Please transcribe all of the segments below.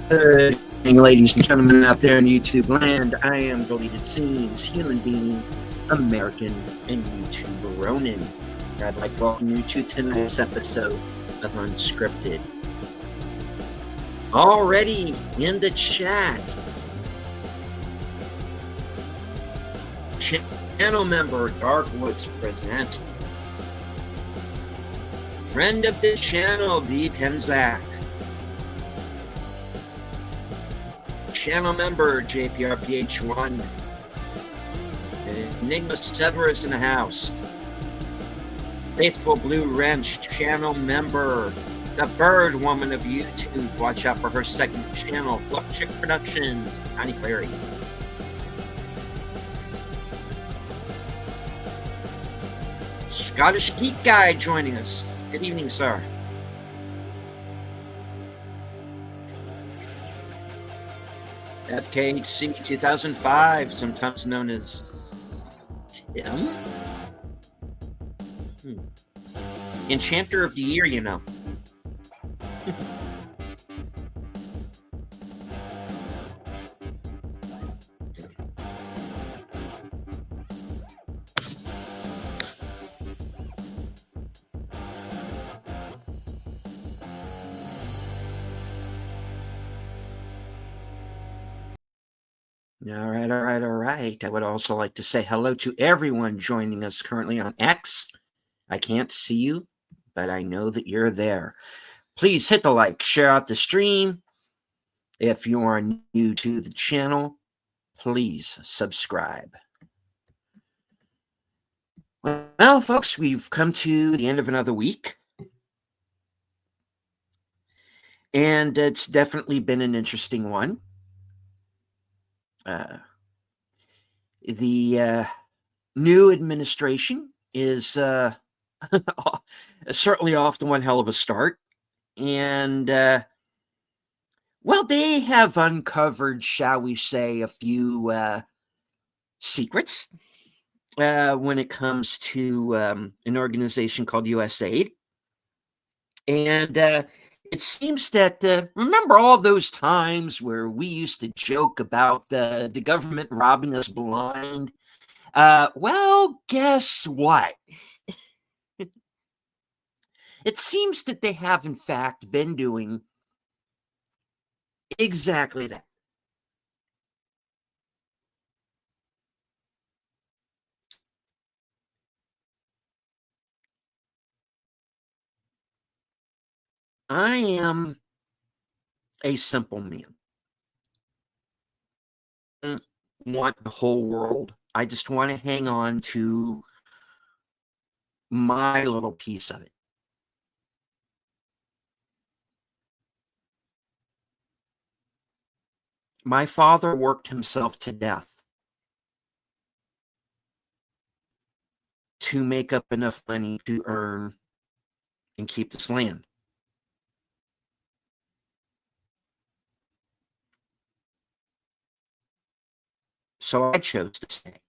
Good evening, ladies and gentlemen out there in YouTube land. I am Deleted Scenes, human being, American, and YouTuber Ronin. I'd like to welcome you to tonight's episode of Unscripted. Already in the chat, channel member Darkwoods presents friend of the channel, B. Penzak. Channel member JPRPH1, Enigma Severus in the house, Faithful Blue Wrench channel member, the Bird Woman of YouTube. Watch out for her second channel, Fluff Chick Productions, Tiny Clary. Scottish Geek Guy joining us. Good evening, sir. FKHC 2005, sometimes known as Tim? Enchanter of the Year, you know. All right. I would also like to say hello to everyone joining us currently on X. I can't see you, but I know that you're there. Please hit the like, share out the stream. If you are new to the channel, please subscribe. Well, folks, we've come to the end of another week. And it's definitely been an interesting one. The new administration is certainly off to one hell of a start. And, well, they have uncovered, shall we say, a few secrets when it comes to an organization called USAID. And it seems that, remember all those times where we used to joke about the government robbing us blind? Well, guess what? It seems that they have, in fact, been doing exactly that. I am a simple man. I don't want the whole world. I just want to hang on to my little piece of it. My father worked himself to death to make up enough money to earn and keep this land. So I chose to stay.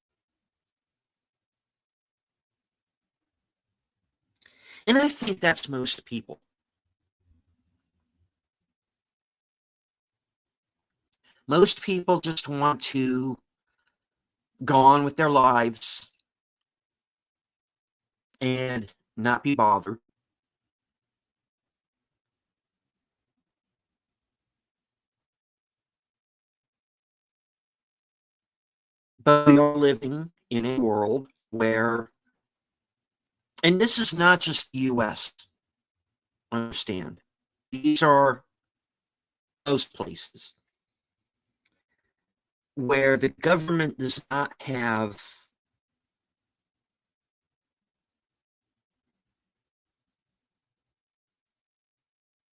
And I think that's most people. Most people just want to go on with their lives and not be bothered. But we are living in a world where, and this is not just the US, understand, these are those places where the government does not have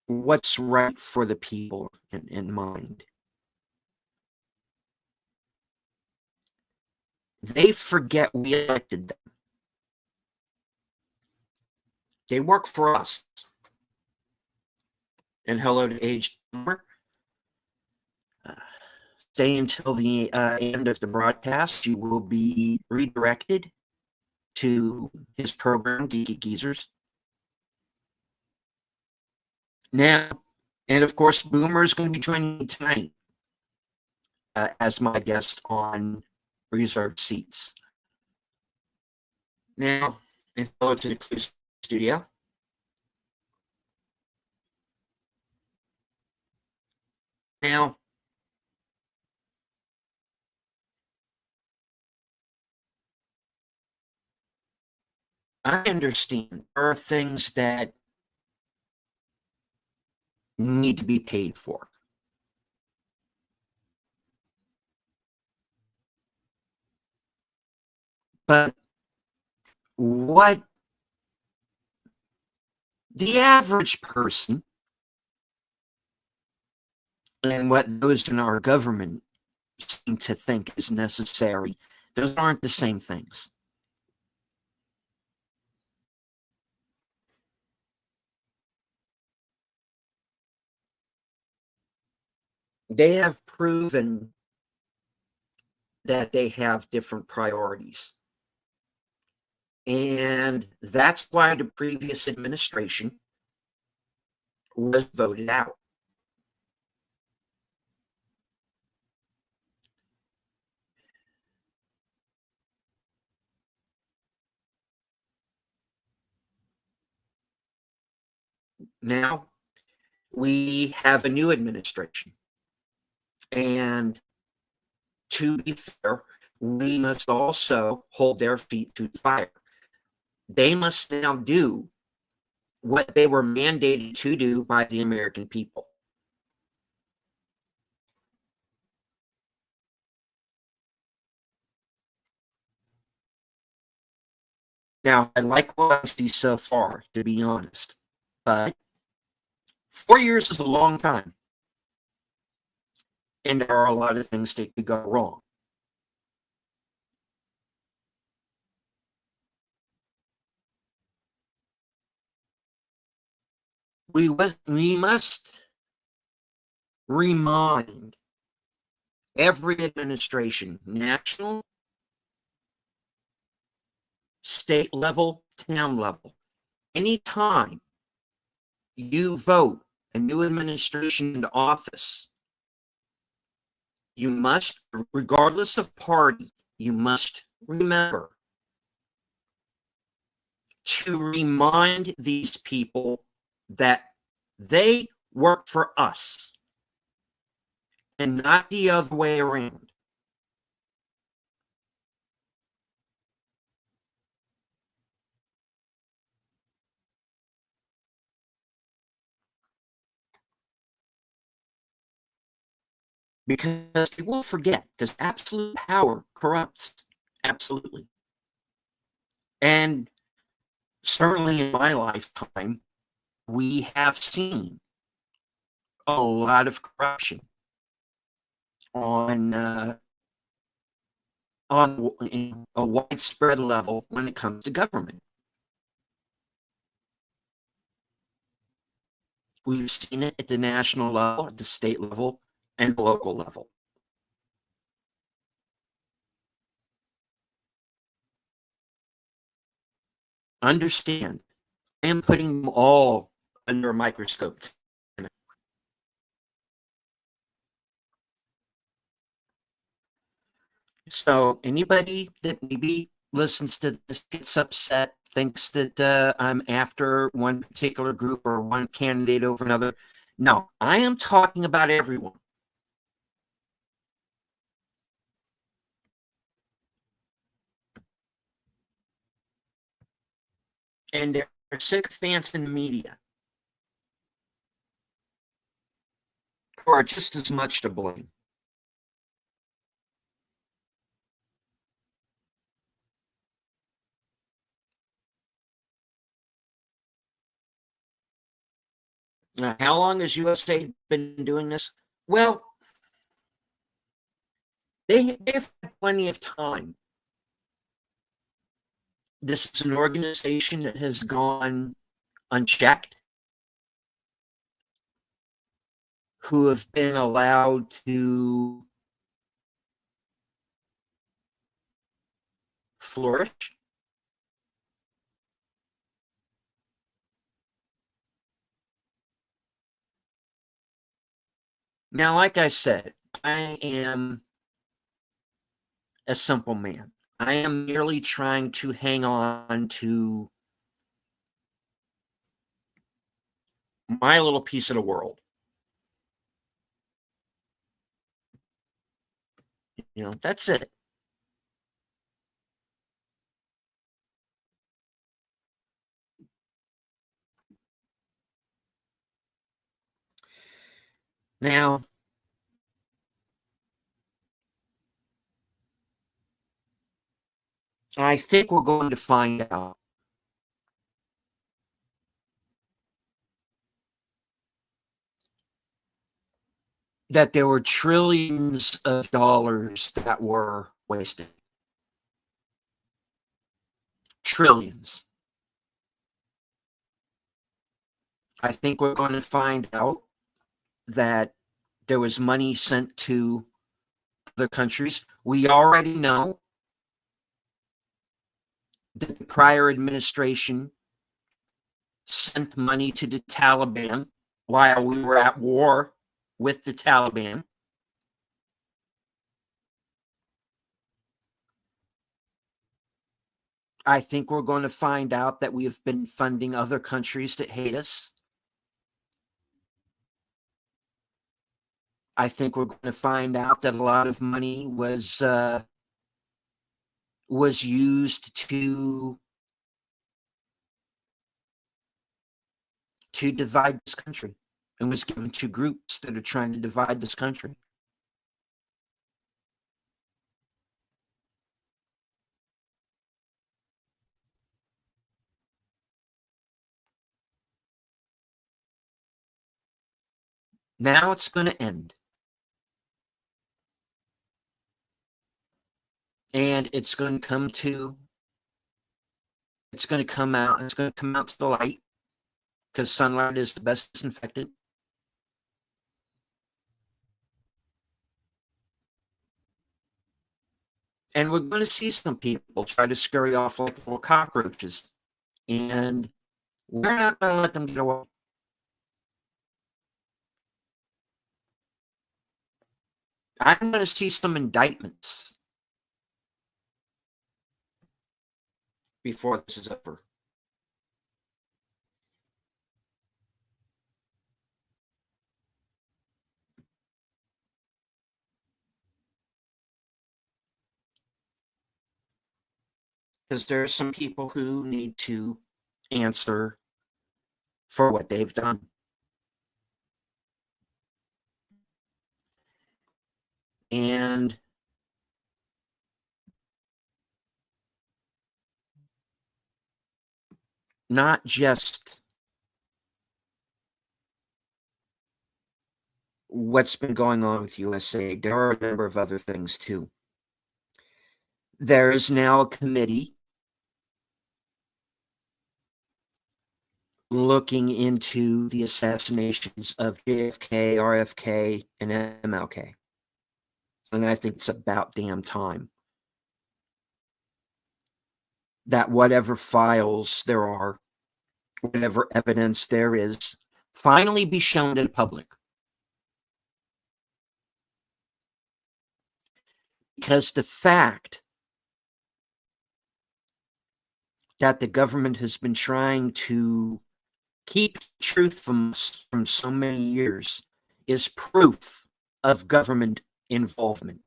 what's right for the people in mind. They forget we elected them. They work for us. And hello to Age Number. Stay until the end of the broadcast. You will be redirected to his program, Geeky Geezers. Now, And of course, Boomer is going to be joining me tonight as my guest on reserved seats. Now, and hello to the Clue Studio. Now, I understand there are things that need to be paid for. But what the average person and what those in our government seem to think is necessary, those aren't the same things. They have proven that they have different priorities. And that's why the previous administration was voted out. Now we have a new administration. And to be fair, we must also hold their feet to the fire. They must now do what they were mandated to do by the American people. Now, I like what I see so far, to be honest, but 4 years is a long time, and there are a lot of things that could go wrong. We must remind every administration, national, state level, town level, anytime you vote a new administration into office, you must, regardless of party, you must remember to remind these people that they work for us and not the other way around. Because they will forget, because absolute power corrupts. Absolutely. And certainly in my lifetime, we have seen a lot of corruption on a widespread level when it comes to government. We've seen it at the national level, at the state level, and the local level. Understand, I am putting them all under a microscope. So anybody that maybe listens to this gets upset, thinks that I'm after one particular group or one candidate over another. No, I am talking about everyone. And there are sycophants in the media who are just as much to blame. How long has USA been doing this? Well, they've had plenty of time. This is an organization that has gone unchecked, who have been allowed to flourish. Now, like I said, I am a simple man. I am merely trying to hang on to my little piece of the world. That's it. Now, I think we're going to find out that there were trillions of dollars that were wasted. Trillions. I think we're going to find out that there was money sent to other countries. We already know that the prior administration sent money to the Taliban while we were at war with the Taliban. I think we're going to find out that we have been funding other countries that hate us. I think we're going to find out that a lot of money was used to divide this country and was given to groups that are trying to divide this country. Now it's going to end. And it's going to come out to the light, because sunlight is the best disinfectant. And we're going to see some people try to scurry off like little cockroaches. And we're not going to let them get away. I'm going to see some indictments before this is over. Because there are some people who need to answer for what they've done. And not just what's been going on with USA, there are a number of other things too. There is now a committee looking into the assassinations of JFK, RFK, and MLK. And I think it's about damn time that whatever files there are, whatever evidence there is, finally be shown to the public. Because the fact that the government has been trying to keep truth from us from so many years is proof of government involvement.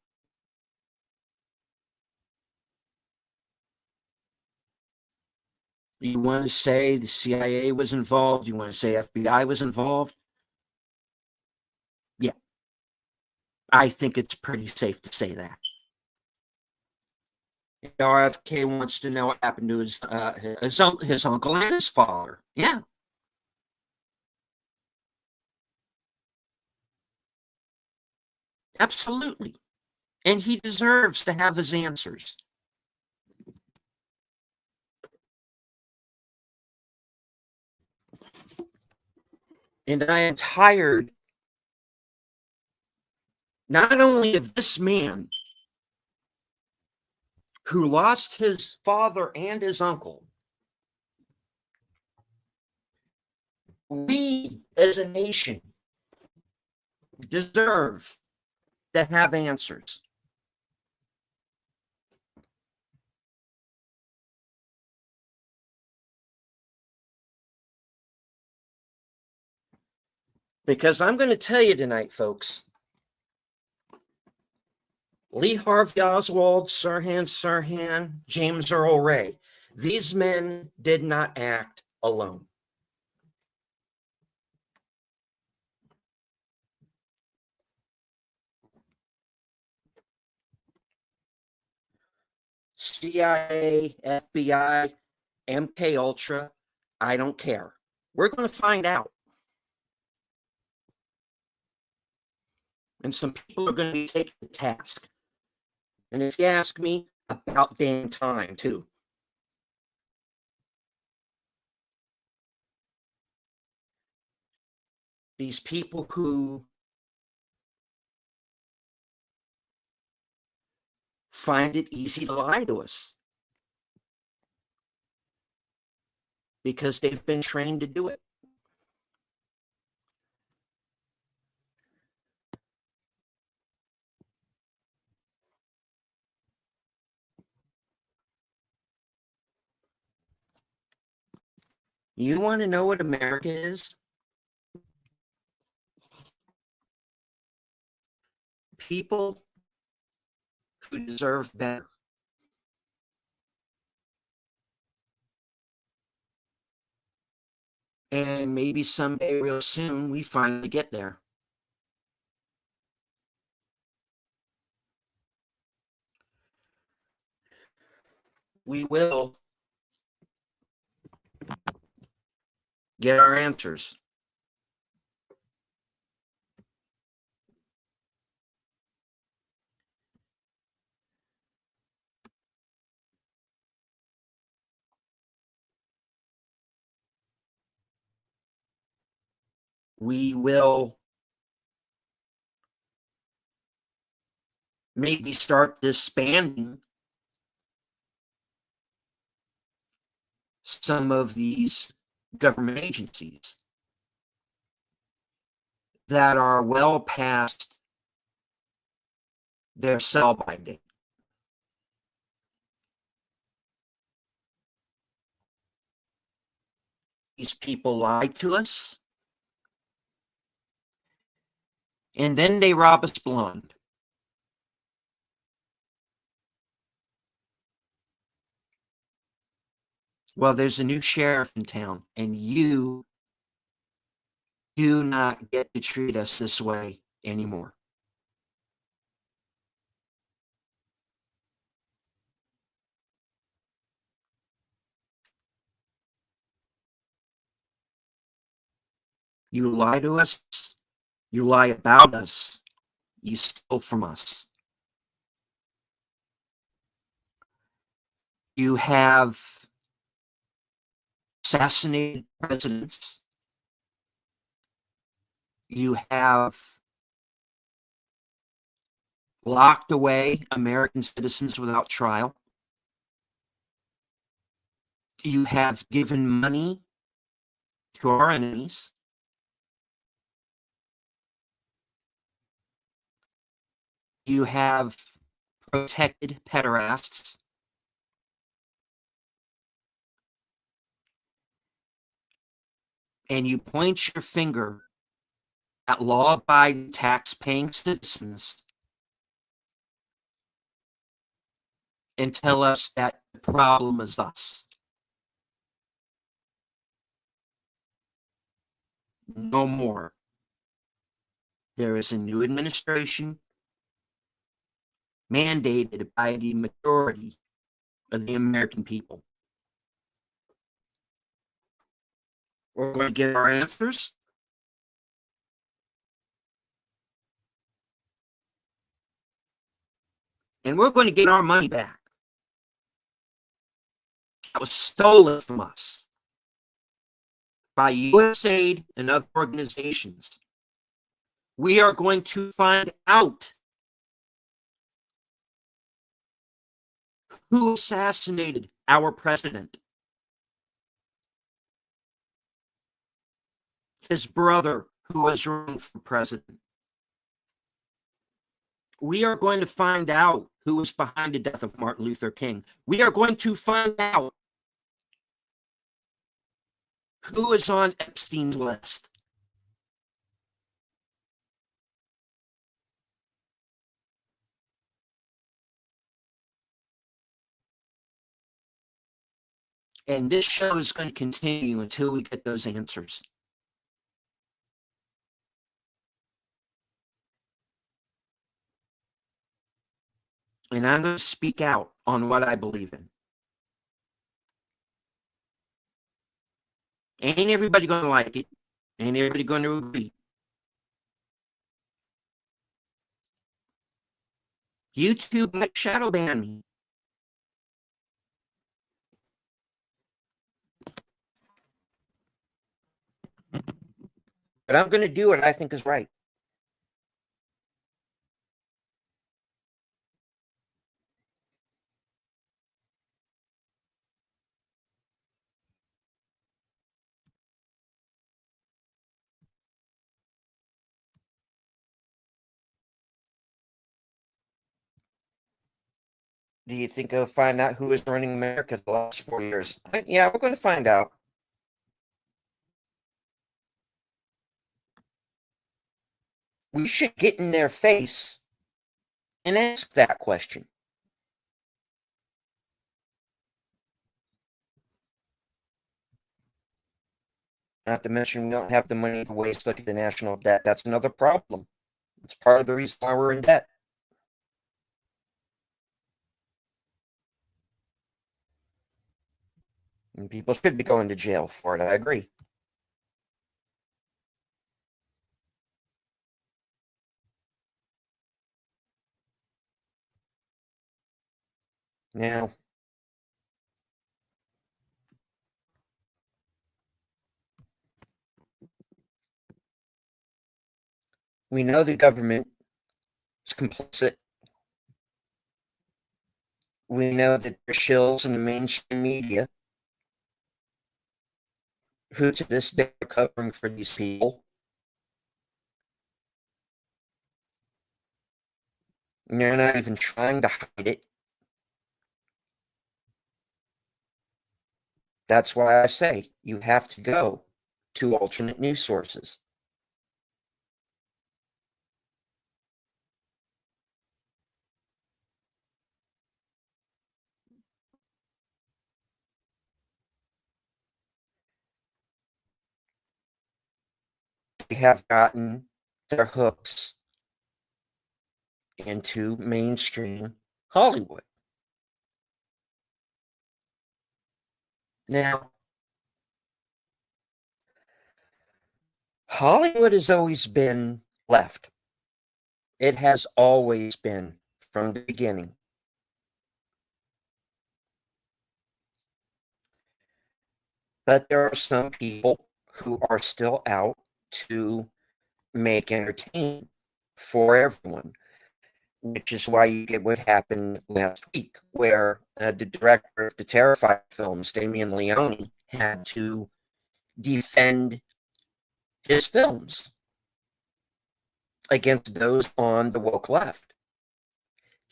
You want to say the CIA was involved? You want to say FBI was involved? Yeah, I think it's pretty safe to say that. RFK wants to know what happened to his uncle and his father. Yeah. Absolutely. And he deserves to have his answers. And I am tired not only of this man who lost his father and his uncle, we as a nation deserve to have answers. Because I'm going to tell you tonight, folks, Lee Harvey Oswald, Sirhan, James Earl Ray, these men did not act alone. CIA, FBI, MK Ultra, I don't care. We're going to find out. And some people are going to be taken to task. And if you ask me, about damn time, too. These people who find it easy to lie to us because they've been trained to do it. You want to know what America is? People who deserve better. And maybe someday, real soon, we finally get there. We will get our answers. We will maybe start disbanding some of these government agencies that are well past their sell-by date. These people lied to us, and then they rob us blind. Well, there's a new sheriff in town, and you do not get to treat us this way anymore. You lie to us, you lie about us, you steal from us. You have assassinated presidents. You have locked away American citizens without trial. You have given money to our enemies. You have protected pederasts. And you point your finger at law-abiding, tax-paying citizens and tell us that the problem is us. No more. There is a new administration mandated by the majority of the American people. We're going to get our answers. And we're going to get our money back. That was stolen from us by USAID and other organizations. We are going to find out who assassinated our president. His brother, who was running for president. We are going to find out who is behind the death of Martin Luther King. We are going to find out who is on Epstein's list. And this show is going to continue until we get those answers. And I'm going to speak out on what I believe in. Ain't everybody going to like it. Ain't everybody going to agree. YouTube might shadow ban me. But I'm going to do what I think is right. Do you think I'll find out who is running America the last 4 years? Yeah, we're going to find out. We should get in their face and ask that question. Not to mention, we don't have the money to waste. Look at the national debt. That's another problem. It's part of the reason why we're in debt. And people should be going to jail for it. I agree. Now, we know the government is complicit. We know that there's shills in the mainstream media who to this day are covering for these people. And they're not even trying to hide it. That's why I say you have to go to alternate news sources. They have gotten their hooks into mainstream Hollywood. Now, Hollywood has always been left. It has always been from the beginning. But there are some people who are still out to make entertainment for everyone, which is why you get what happened last week, where the director of the Terrified films, Damien Leone, had to defend his films against those on the woke left.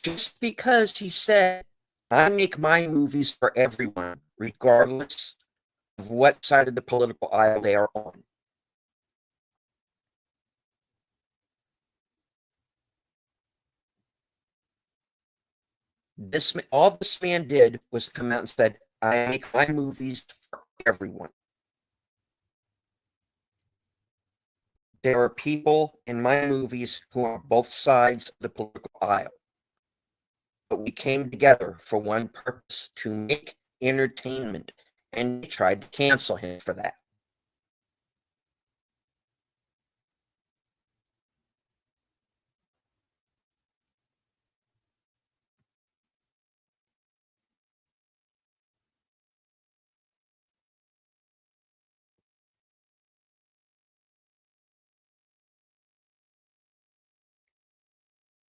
Just because he said, I make my movies for everyone, regardless of what side of the political aisle they are on. All this man did was come out and said, I make my movies for everyone. There are people in my movies who are on both sides of the political aisle. But we came together for one purpose, to make entertainment, and they tried to cancel him for that.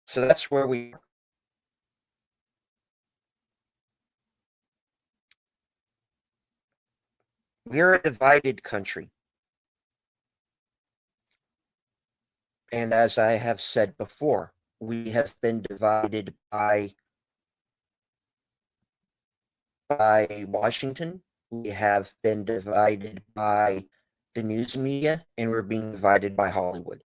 So that's where we are. We're a divided country. And as I have said before, We have been divided by Washington. We have been divided by the news media, and we're being divided by Hollywood.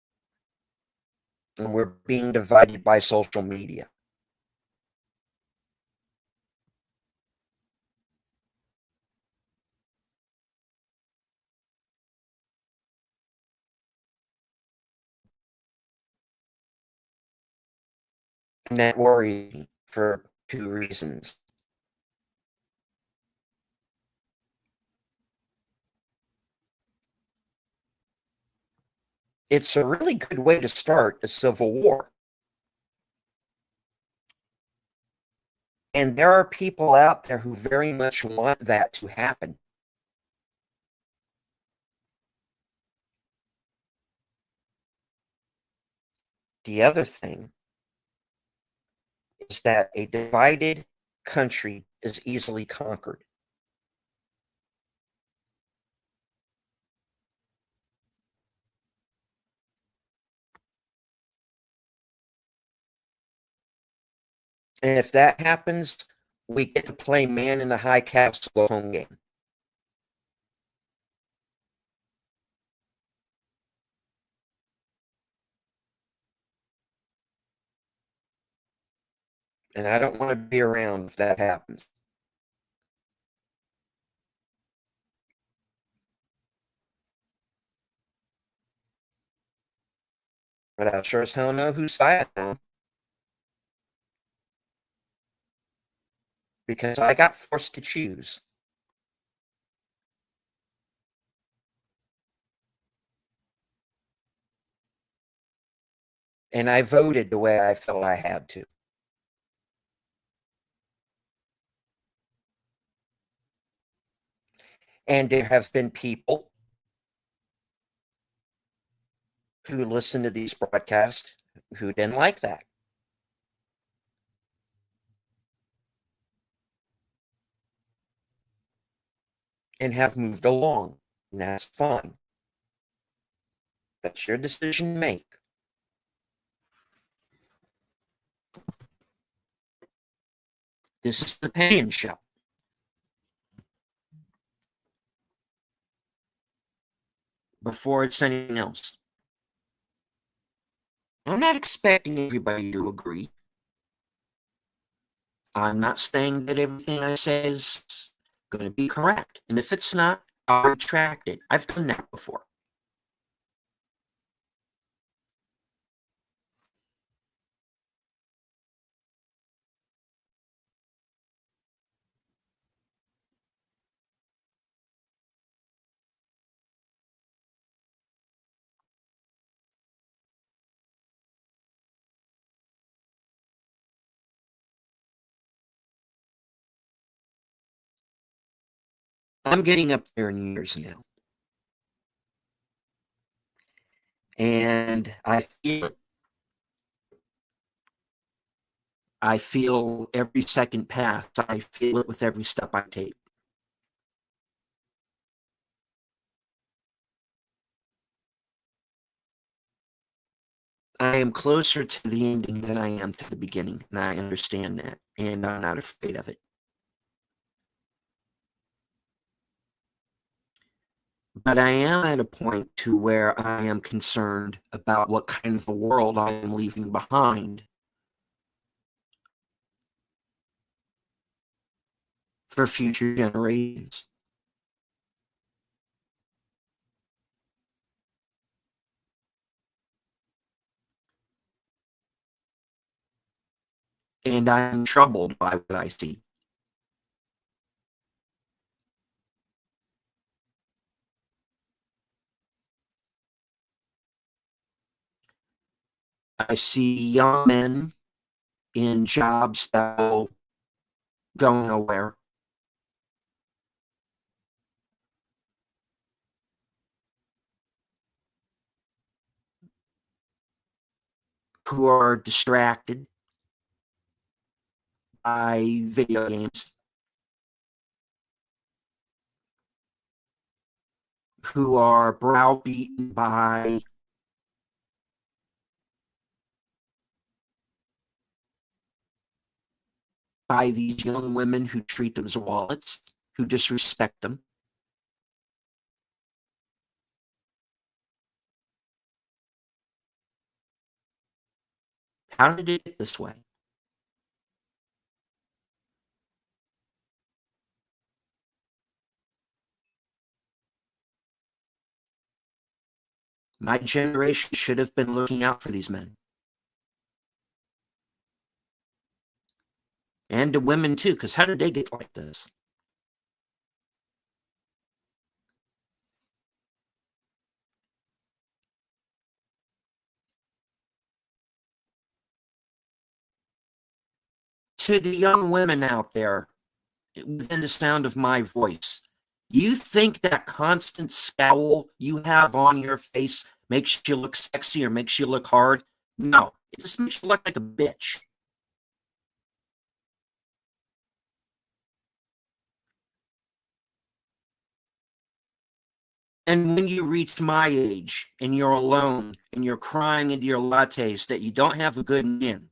And we're being divided by social media. And that worries me for two reasons. It's a really good way to start a civil war. And there are people out there who very much want that to happen. The other thing is that a divided country is easily conquered. And if that happens, we get to play man in the high castle home game. And I don't want to be around if that happens. But I sure as hell know whose side I'm on. Because I got forced to choose. And I voted the way I felt I had to. And there have been people who listen to these broadcasts who didn't like that. And have moved along. And that's fine. That's your decision to make. This is the opinion show. Before it's anything else. I'm not expecting everybody to agree. I'm not saying that everything I say is going to be correct. And if it's not, I'll retract it. I've done that before. I'm getting up there in years now. And I feel every second pass. I feel it with every step I take. I am closer to the ending than I am to the beginning, and I understand that, and I'm not afraid of it. But I am at a point to where I am concerned about what kind of a world I am leaving behind for future generations. And I'm troubled by what I see. I see young men in jobs that will go nowhere, who are distracted by video games, who are browbeaten by by these young women who treat them as wallets, who disrespect them. How did it get this way? My generation should have been looking out for these men. And to women too, because how did they get like this? To the young women out there, within the sound of my voice, you think that constant scowl you have on your face makes you look sexy or makes you look hard? No, it just makes you look like a bitch. And when you reach my age and you're alone and you're crying into your lattes that you don't have a good man,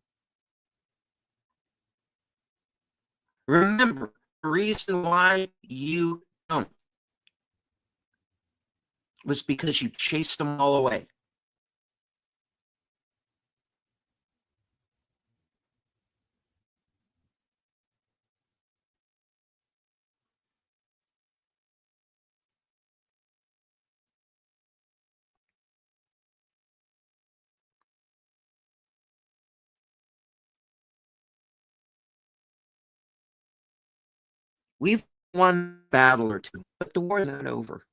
remember the reason why you don't was because you chased them all away. We've won a battle or two, but the war's not over.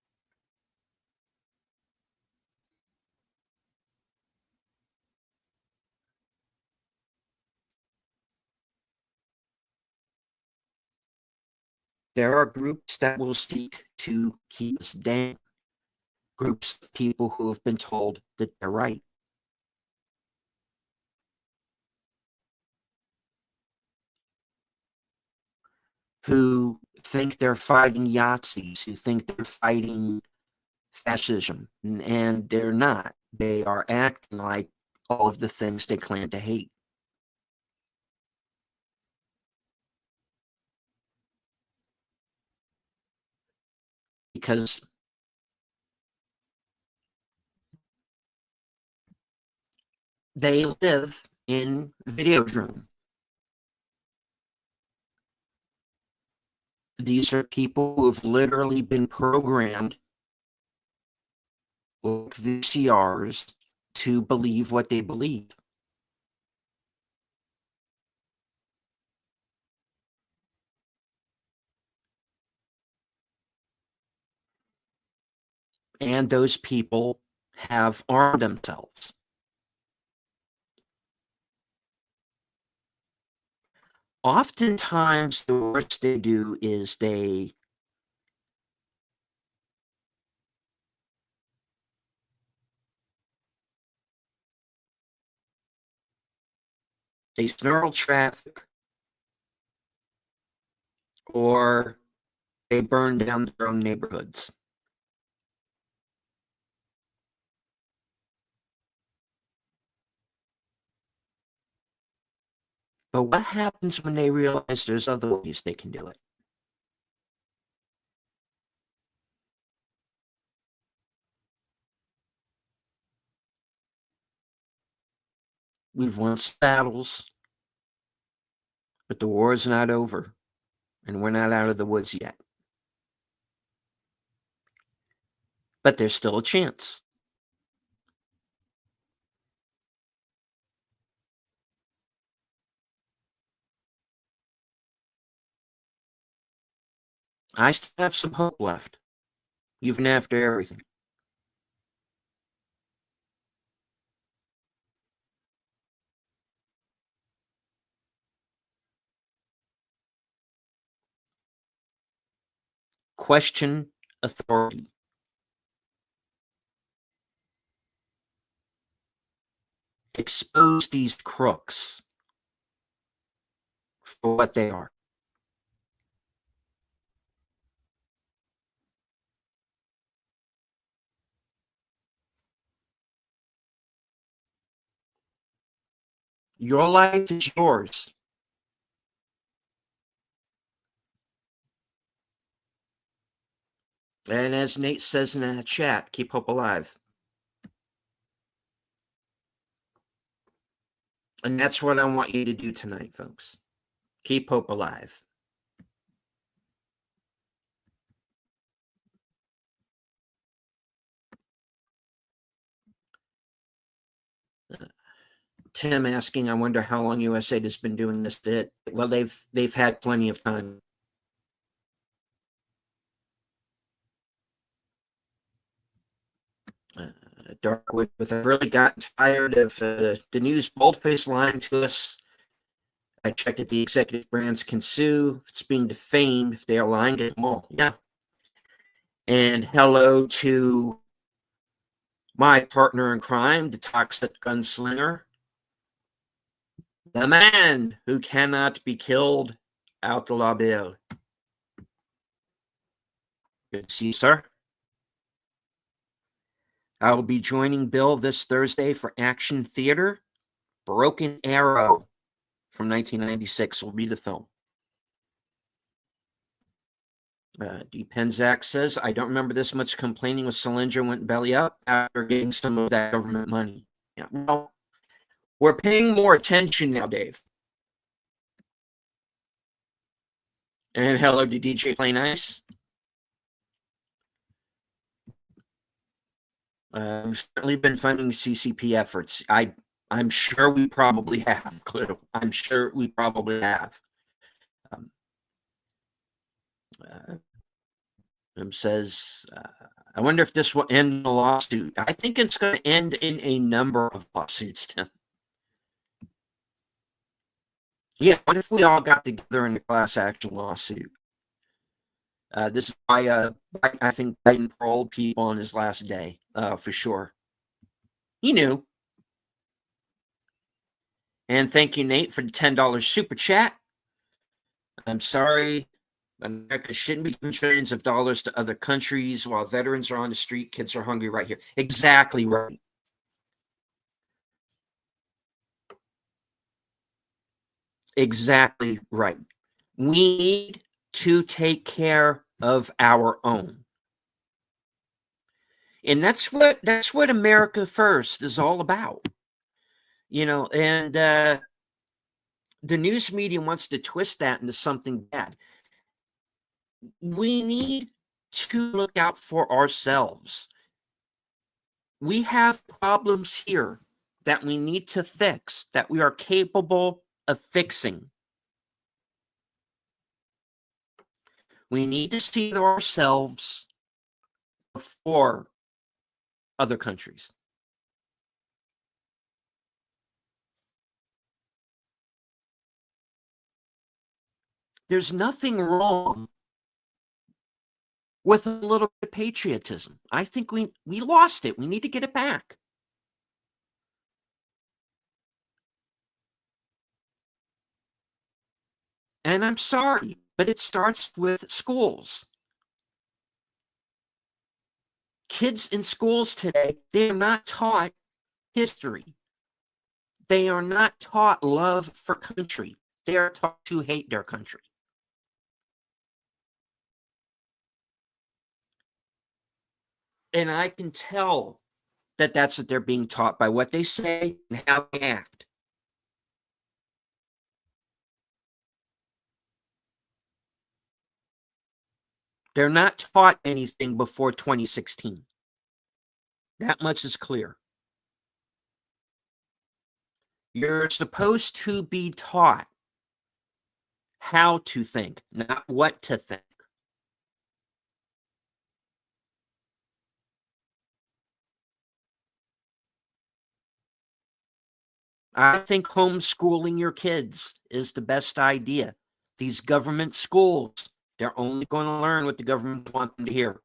There are groups that will seek to keep us down, groups of people who have been told that they're right, who think they're fighting Yazis, who think they're fighting fascism, and they're not. They are acting like all of the things they claim to hate. Because they live in Videodrome. These are people who have literally been programmed like VCRs to believe what they believe. And those people have armed themselves. Oftentimes, the worst they do is they snarl traffic or they burn down their own neighborhoods. But what happens when they realize there's other ways they can do it? We've won battles, but the war is not over, and we're not out of the woods yet. But there's still a chance. I still have some hope left, even after everything. Question authority. Expose these crooks for what they are. Your life is yours. And as Nate says in the chat, keep hope alive. And that's what I want you to do tonight, folks. Keep hope alive. Tim asking, I wonder how long USA has been doing this. Well, they've had plenty of time. Darkwood, with I've really gotten tired of the news boldface lying to us. I checked that the executive brands can sue if it's being defamed if they are lying to them all. Yeah. And hello to my partner in crime, the toxic gunslinger, the man who cannot be killed, out de la Belle. Good to see you, sir. I will be joining Bill this Thursday for Action Theater. Broken Arrow from 1996 will be the film. D. Penzak says, I don't remember this much complaining with Salinger went belly up after getting some of that government money. Yeah, well, we're paying more attention now, Dave. And hello to DJ Play Nice. We've certainly been funding CCP efforts. I'm sure we probably have, Clue. I'm sure we probably have. Says, I wonder if this will end in a lawsuit. I think it's going to end in a number of lawsuits, Tim. Yeah, what if we all got together in a class action lawsuit? This is why I think Biden paroled people on his last day, for sure. He knew. And thank you, Nate, for the $10 super chat. I'm sorry. America shouldn't be giving trillions of dollars to other countries while veterans are on the street, kids are hungry right here. Exactly right. Exactly right. We need to take care of our own. And that's what America First is all about. And the news media wants to twist that into something bad. We need to look out for ourselves. We have problems here that we need to fix, that we are capable of fixing. We need to see ourselves before other countries. There's nothing wrong with a little bit of patriotism. I think we lost it. We need to get it back. And I'm sorry, but it starts with schools. Kids in schools today, they're not taught history. They are not taught love for country. They are taught to hate their country. And I can tell that that's what they're being taught by what they say and how they act. They're not taught anything before 2016. That much is clear. You're supposed to be taught how to think, not what to think. I think homeschooling your kids is the best idea. These government schools, they're only going to learn what the government wants them to hear.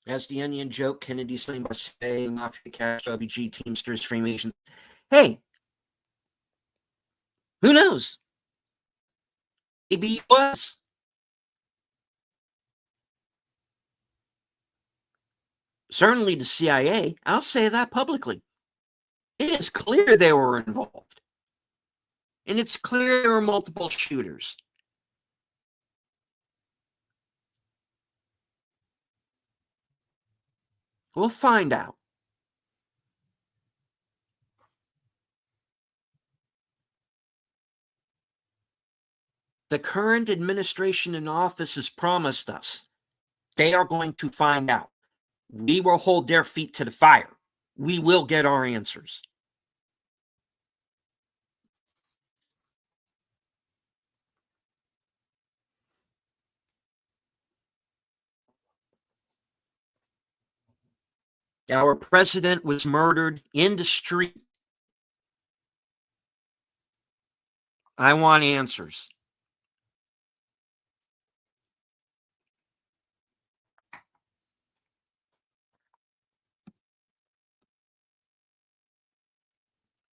As the Onion joke, Kennedy slain by say, Mafia, Cash, WG, Teamsters, Freemasons. Hey, who knows? Maybe he was. Certainly the CIA, I'll say that publicly. It is clear they were involved. And it's clear there were multiple shooters. We'll find out. The current administration in office has promised us they are going to find out. We will hold their feet to the fire. We will get our answers. Our president was murdered in the street. I want answers.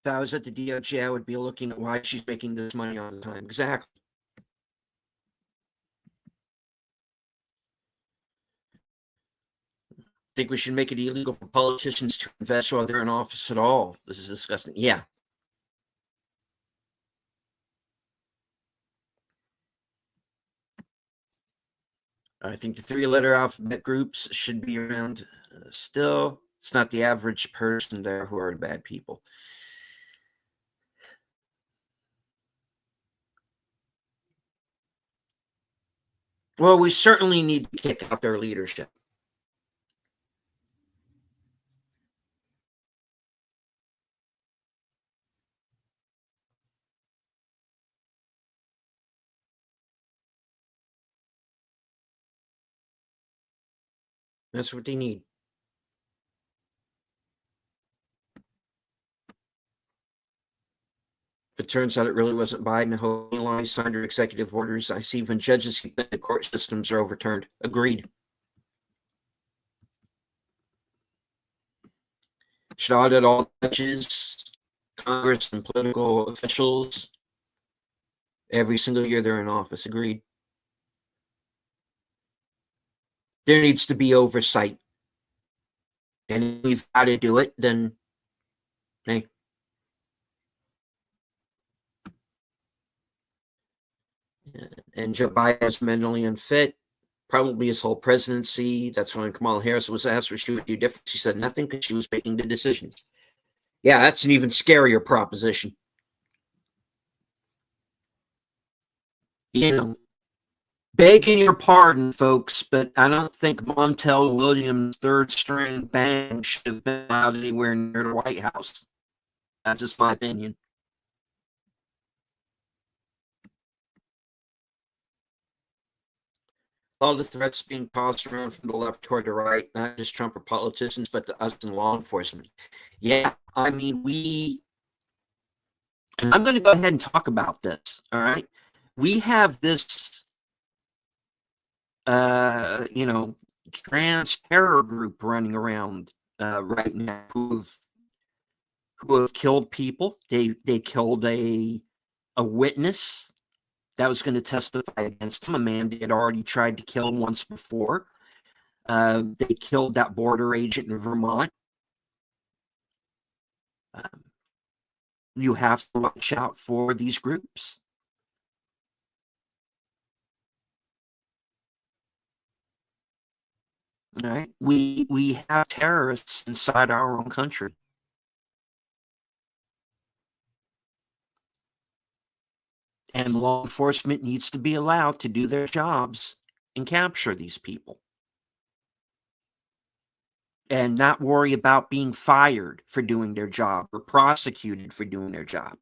If I was at the DOJ, I would be looking at why she's making this money all the time. Exactly. Think we should make it illegal for politicians to invest while they're in office at all. This is disgusting. Yeah. I think the three-letter alphabet groups should be around still. It's not the average person there who are bad people. Well, we certainly need to kick out their leadership. That's what they need. If it turns out it really wasn't Biden who signed her executive orders, I see even judges who think the court systems are overturned. Agreed. Should audit all judges, Congress, and political officials every single year they're in office. Agreed. There needs to be oversight. And if we've got to do it, then hey. And Joe Biden is mentally unfit, probably his whole presidency. That's when Kamala Harris was asked what she would do different. She said nothing because she was making the decisions. Yeah, that's an even scarier proposition. You know, begging your pardon, folks, but I don't think Montel Williams' third string band should have been out anywhere near the White House. That's just my opinion. All the threats being tossed around from the left toward the right, not just Trump or politicians, but to us in law enforcement. Yeah, I mean, and I'm going to go ahead and talk about this, all right? We have this, trans terror group running around right now who have killed people. They killed a witness that was going to testify against him, a man they had already tried to kill once before. They killed that border agent in Vermont. You have to watch out for these groups. All right, we have terrorists inside our own country. And law enforcement needs to be allowed to do their jobs and capture these people. And not worry about being fired for doing their job or prosecuted for doing their job.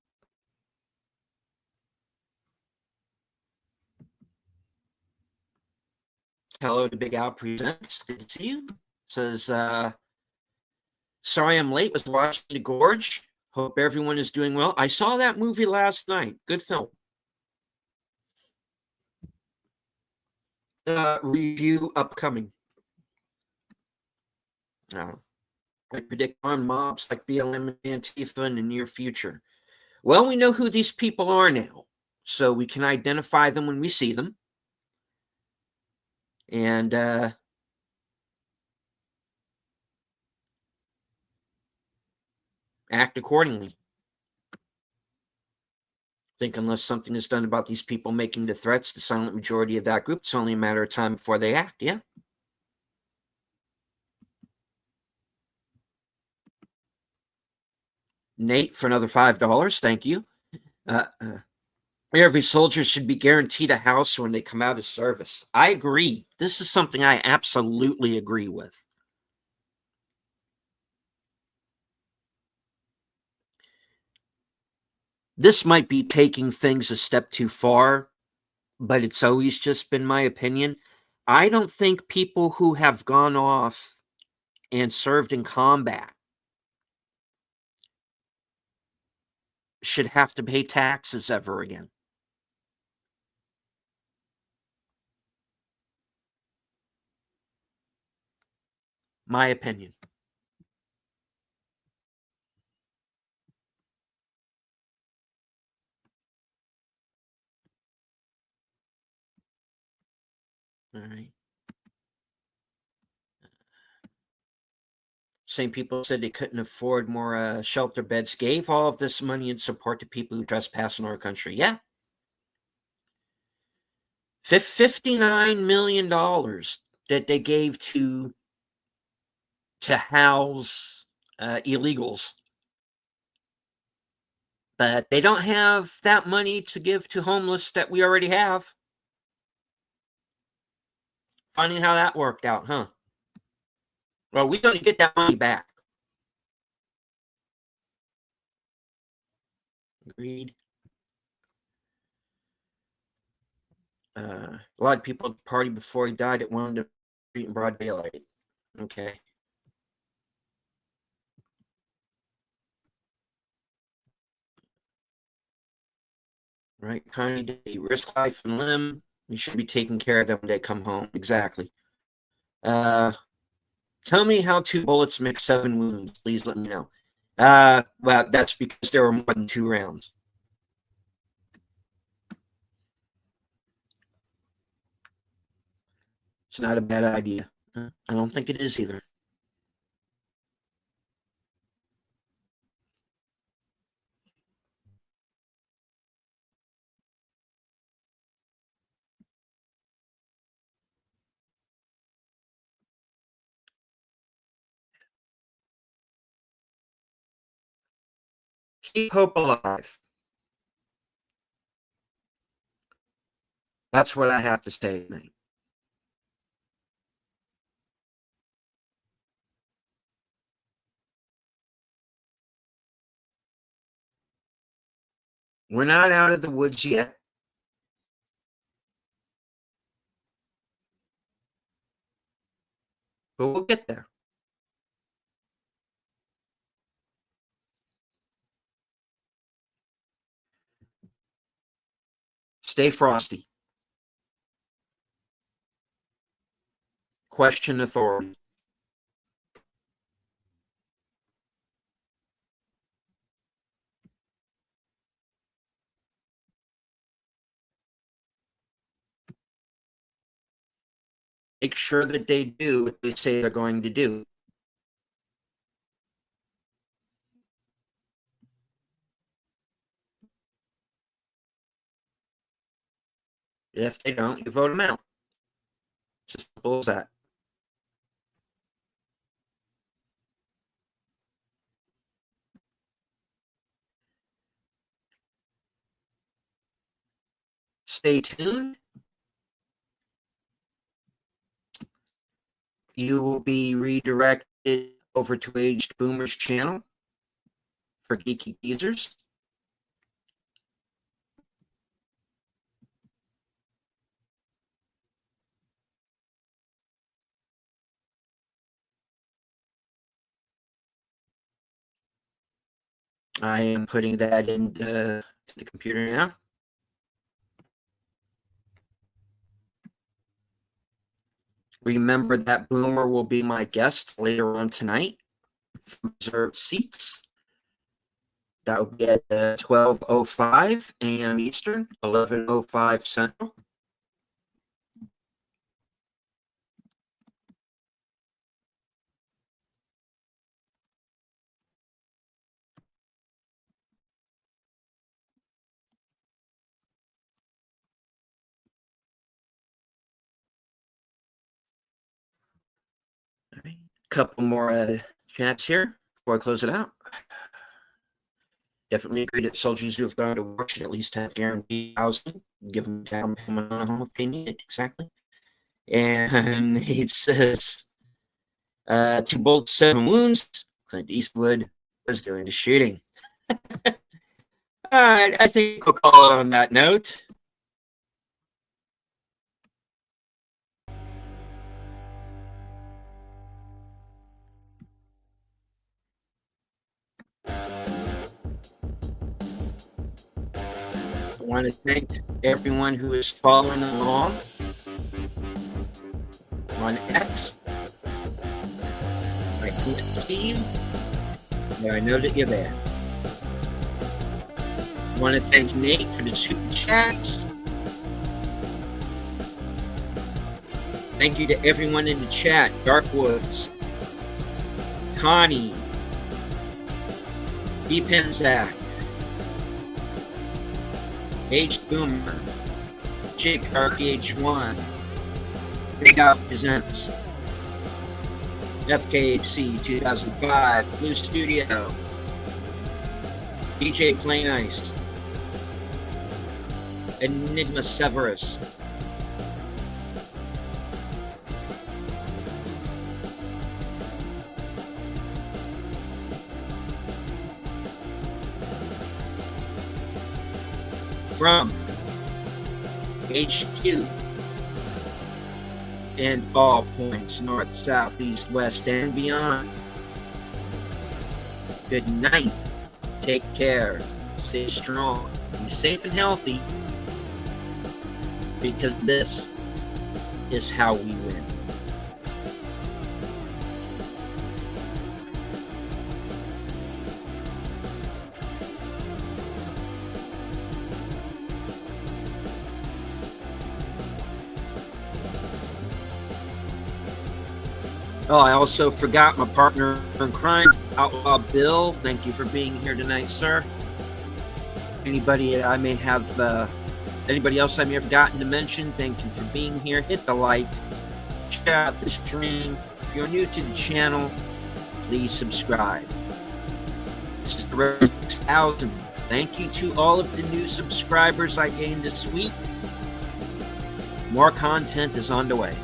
Hello to Big Al Presents. Good to see you. Says, sorry I'm late. Was watching The Gorge. Hope everyone is doing well. I saw that movie last night. Good film. Review upcoming. I predict armed mobs like BLM and Antifa in the near future. Well, we know who these people are now, so we can identify them when we see them. And act accordingly. think unless something is done about these people making the threats, the silent majority of that group, it's only a matter of time before they act. Yeah. Nate for another $5. Thank you. Every soldier should be guaranteed a house when they come out of service. I agree. This is something I absolutely agree with. This might be taking things a step too far, but it's always just been my opinion. I don't think people who have gone off and served in combat should have to pay taxes ever again. My opinion. All right. Same people said they couldn't afford more shelter beds, gave all of this money in support to people who trespass in our country. Yeah. $59 million that they gave to house illegals. But they don't have that money to give to homeless that we already have. Funny how that worked out, huh? Well, we're going to get that money back. Agreed. A lot of people at the party before he died at one of the street in broad daylight. Okay. Right, Connie, they risk life and limb. We should be taking care of them when they come home. Exactly. Tell me how 2 bullets make 7 wounds. Please let me know. Well, that's because there were more than 2 rounds. It's not a bad idea. I don't think it is either. Keep hope alive. That's what I have to say tonight. We're not out of the woods yet, but we'll get there. Stay frosty. Question authority. Make sure that they do what they say they're going to do. If they don't, you vote them out. Just as simple as that. Stay tuned. You will be redirected over to Aged Boomer's channel for geeky teasers. I am putting that into the computer now. Remember that Boomer will be my guest later on tonight. Reserved seats. That will be at 12:05 a.m. Eastern, 11:05 Central. right. Couple more chats here before I close it out. Definitely agree that soldiers who have gone to war should at least have guaranteed housing, give them down payment on a home if they need it. Exactly. And it says, 2 bullets, 7 wounds. Clint Eastwood was doing the shooting. All right, I think we'll call it on that note. I want to thank everyone who is following along on X. I can't see you, but I know that you're there. I want to thank Nate for the super chats. Thank you to everyone in the chat. Darkwoods, Connie, D. Penzak, H. Boomer, Jake RPH1, Big Out Presents, FKHC 2005, Blue Studio, DJ Plain Ice, Enigma Severus, from HQ and all points north, south, east, west, and beyond. Good night. Take care. Stay strong. Be safe and healthy, because this is how we win. Oh, I also forgot my partner in crime, Outlaw Bill. Thank you for being here tonight, sir. Anybody else I may have forgotten to mention, thank you for being here. Hit the like, check out the stream. If you're new to the channel, please subscribe. This is the Road 6000. Thank you to all of the new subscribers I gained this week. More content is on the way.